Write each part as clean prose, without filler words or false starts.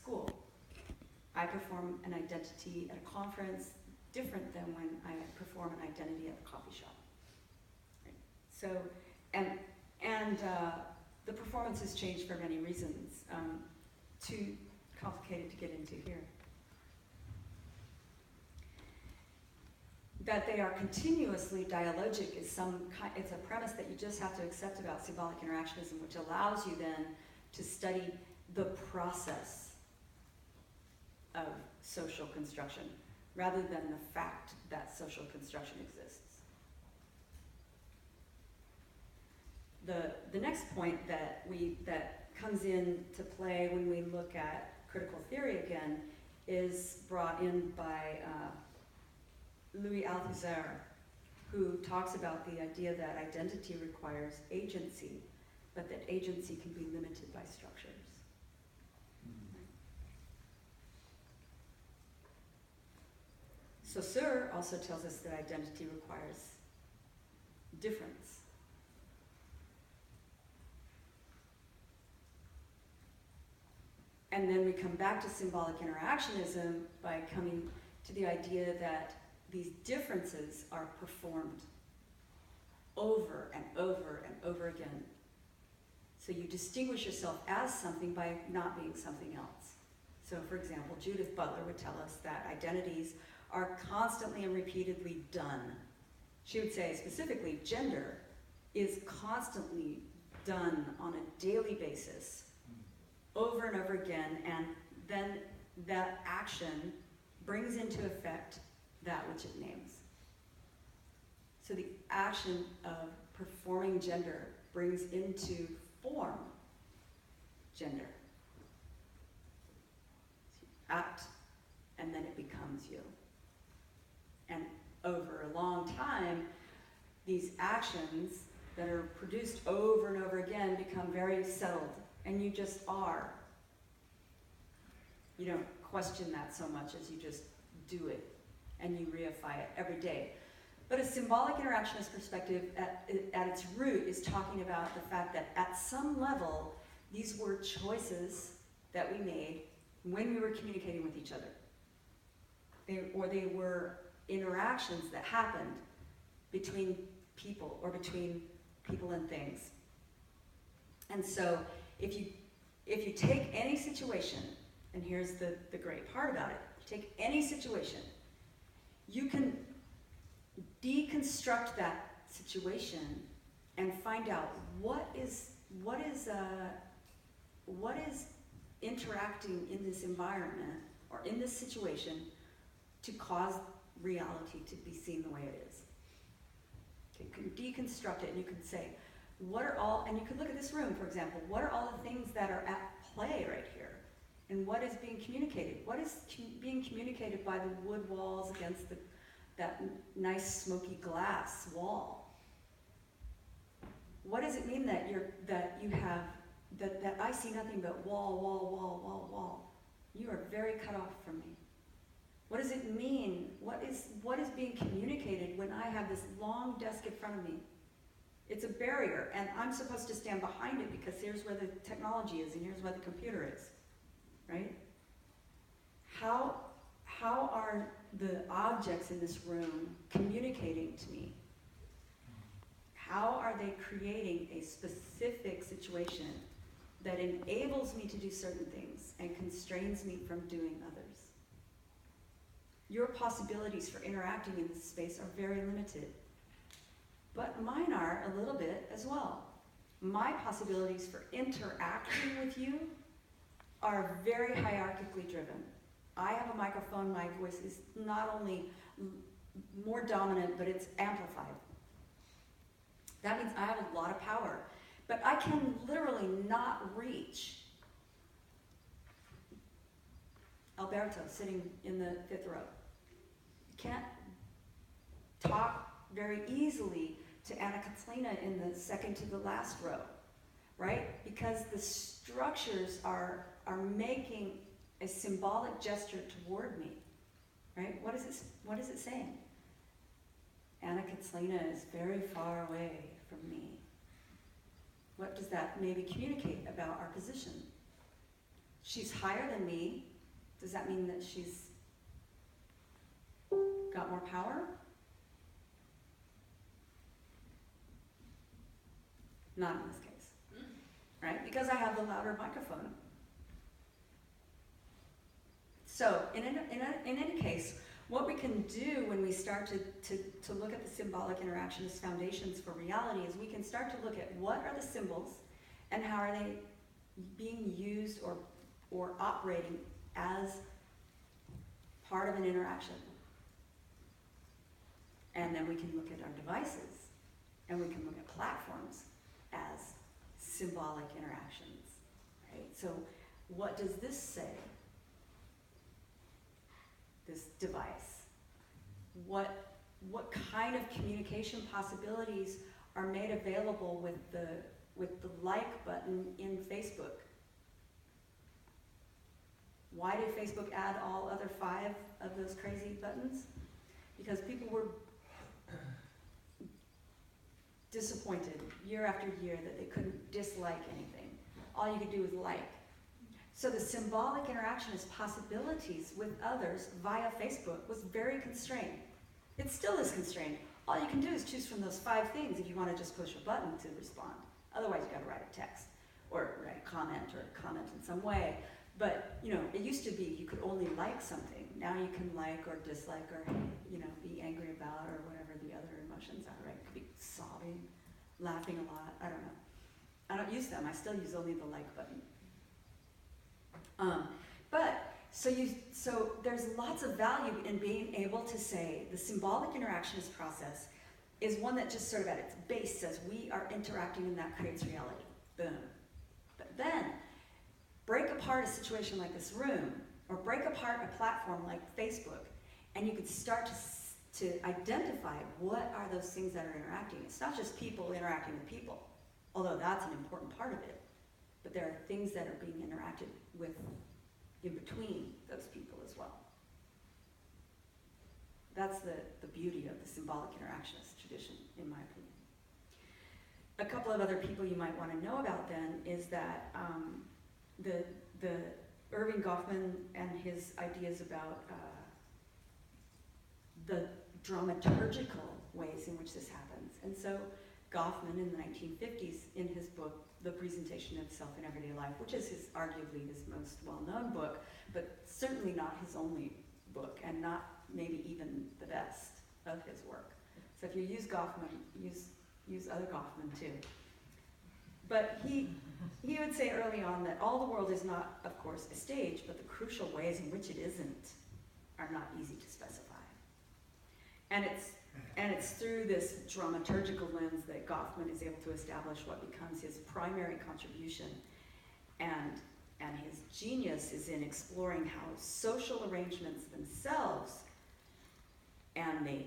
school. I perform an identity at a conference different than when I perform an identity at a coffee shop. Right? So, and the performance has changed for many reasons. Too complicated to get into here. That they are continuously dialogic is it's a premise that you just have to accept about symbolic interactionism, which allows you then to study the process of social construction rather than the fact that social construction exists. The next point that comes into play when we look at critical theory again is brought in by Louis Althusser, who talks about the idea that identity requires agency, but that agency can be limited by structures. Saussure also tells us that identity requires difference. And then we come back to symbolic interactionism by coming to the idea that these differences are performed over and over and over again. So you distinguish yourself as something by not being something else. So for example, Judith Butler would tell us that identities are constantly and repeatedly done. She would say specifically, gender is constantly done on a daily basis, over and over again, and then that action brings into effect that which it names. So the action of performing gender brings into form gender. So you act, and then it becomes you. And over a long time, these actions that are produced over and over again become very settled, and you just are. You don't question that so much as you just do it, and you reify it every day. But a symbolic interactionist perspective at its root is talking about the fact that at some level, these were choices that we made when we were communicating with each other. They were interactions that happened between people or between people and things. And so if you take any situation, and here's the great part about it, you take any situation, you can deconstruct that situation and find out what is interacting in this environment or in this situation to cause reality to be seen the way it is. Okay, you can deconstruct it and you can say, and you could look at this room, for example, what are all the things that are at play right here? And what is being communicated? What is being communicated by the wood walls against that nice smoky glass wall? What does it mean that I see nothing but wall? You are very cut off from me. What does it mean? What is being communicated when I have this long desk in front of me? It's a barrier, and I'm supposed to stand behind it because here's where the technology is and here's where the computer is, right? How are the objects in this room communicating to me? How are they creating a specific situation that enables me to do certain things and constrains me from doing others? Your possibilities for interacting in this space are very limited, but mine are a little bit as well. My possibilities for interacting with you are very hierarchically driven. I have a microphone, my voice is not only more dominant, but it's amplified. That means I have a lot of power, but I can literally not reach Alberto sitting in the 5th row. Can't talk very easily to Anna Katlina in the second to the last row, right? Because the structures are making a symbolic gesture toward me, right? What is it saying? Anna Katlina is very far away from me. What does that maybe communicate about our position? she's higher than me. Does that mean that she's got more power? Not in this case, right? Because I have the louder microphone. So, in any case, what we can do when we start to look at the symbolic interaction as foundations for reality is we can start to look at what are the symbols and how are they being used or operating as part of an interaction. And then we can look at our devices, and we can look at platforms as symbolic interactions, right? So what does this say? This device. What kind of communication possibilities are made available with the like button in Facebook? Why did Facebook add all other 5 of those crazy buttons? Because people were disappointed year after year that they couldn't dislike anything. All you could do was like. So the symbolic interaction as possibilities with others via Facebook was very constrained. It still is constrained. All you can do is choose from those 5 things if you want to just push a button to respond. Otherwise, you got to write a text or write a comment or comment in some way. But, it used to be you could only like something. Now you can like or dislike or, be angry about or whatever the other emotions are, right? It could be sobbing, laughing a lot. I don't know. I don't use them. I still use only the like button. So there's lots of value in being able to say the symbolic interactionist process is one that just sort of at its base says we are interacting and that creates reality. Boom. But then, break apart a situation like this room, or break apart a platform like Facebook, and you could start to identify what are those things that are interacting. It's not just people interacting with people, although that's an important part of it, but there are things that are being interacted with in between those people as well. That's the beauty of the symbolic interactionist tradition, in my opinion. A couple of other people you might want to know about then is that the Irving Goffman and his ideas about the dramaturgical ways in which this happens. And so Goffman in the 1950s, in his book, The Presentation of Self in Everyday Life, which is arguably his most well-known book, but certainly not his only book, and not maybe even the best of his work. So if you use Goffman, use other Goffman too. But he would say early on that all the world is not, of course, a stage, but the crucial ways in which it isn't are not easy to specify. And it's through this dramaturgical lens that Goffman is able to establish what becomes his primary contribution. And his genius is in exploring how social arrangements themselves and the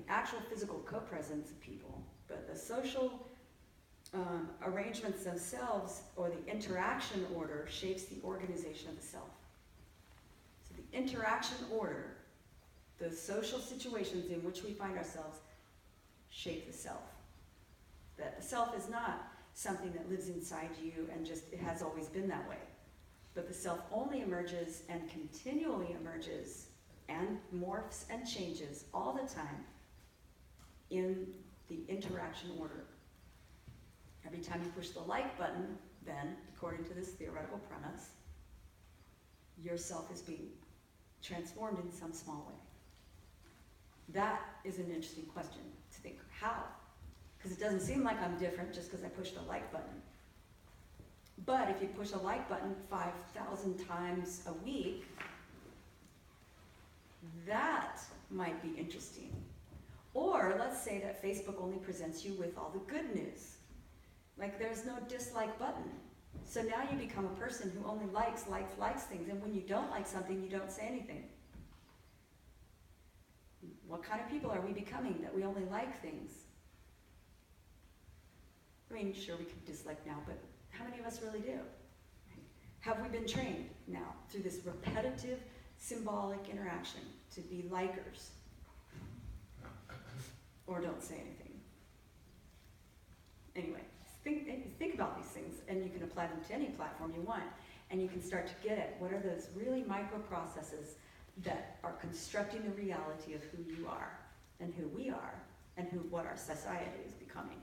actual physical co-presence of people, but the social arrangements themselves, or the interaction order, shapes the organization of the self. So the interaction order, the social situations in which we find ourselves, shape the self. That the self is not something that lives inside you and just it has always been that way. But the self only emerges and continually emerges and morphs and changes all the time in the interaction order. Every time you push the like button, then, according to this theoretical premise, your self is being transformed in some small way. That is an interesting question to think, how? Because it doesn't seem like I'm different just because I pushed a like button. But if you push a like button 5,000 times a week, that might be interesting. Or let's say that Facebook only presents you with all the good news. Like there's no dislike button. So now you become a person who only likes things, and when you don't like something, you don't say anything. What kind of people are we becoming that we only like things? I mean, sure, we could dislike now, but how many of us really do? Have we been trained now through this repetitive symbolic interaction to be likers? Or don't say anything? Anyway, think about these things, and you can apply them to any platform you want. and you can start to get it. What are those really micro processes that are constructing the reality of who you are and who we are and what our society is becoming?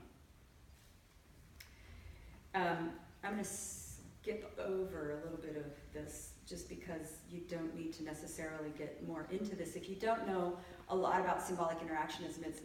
I'm going to skip over a little bit of this just because you don't need to necessarily get more into this. If you don't know a lot about symbolic interactionism, it's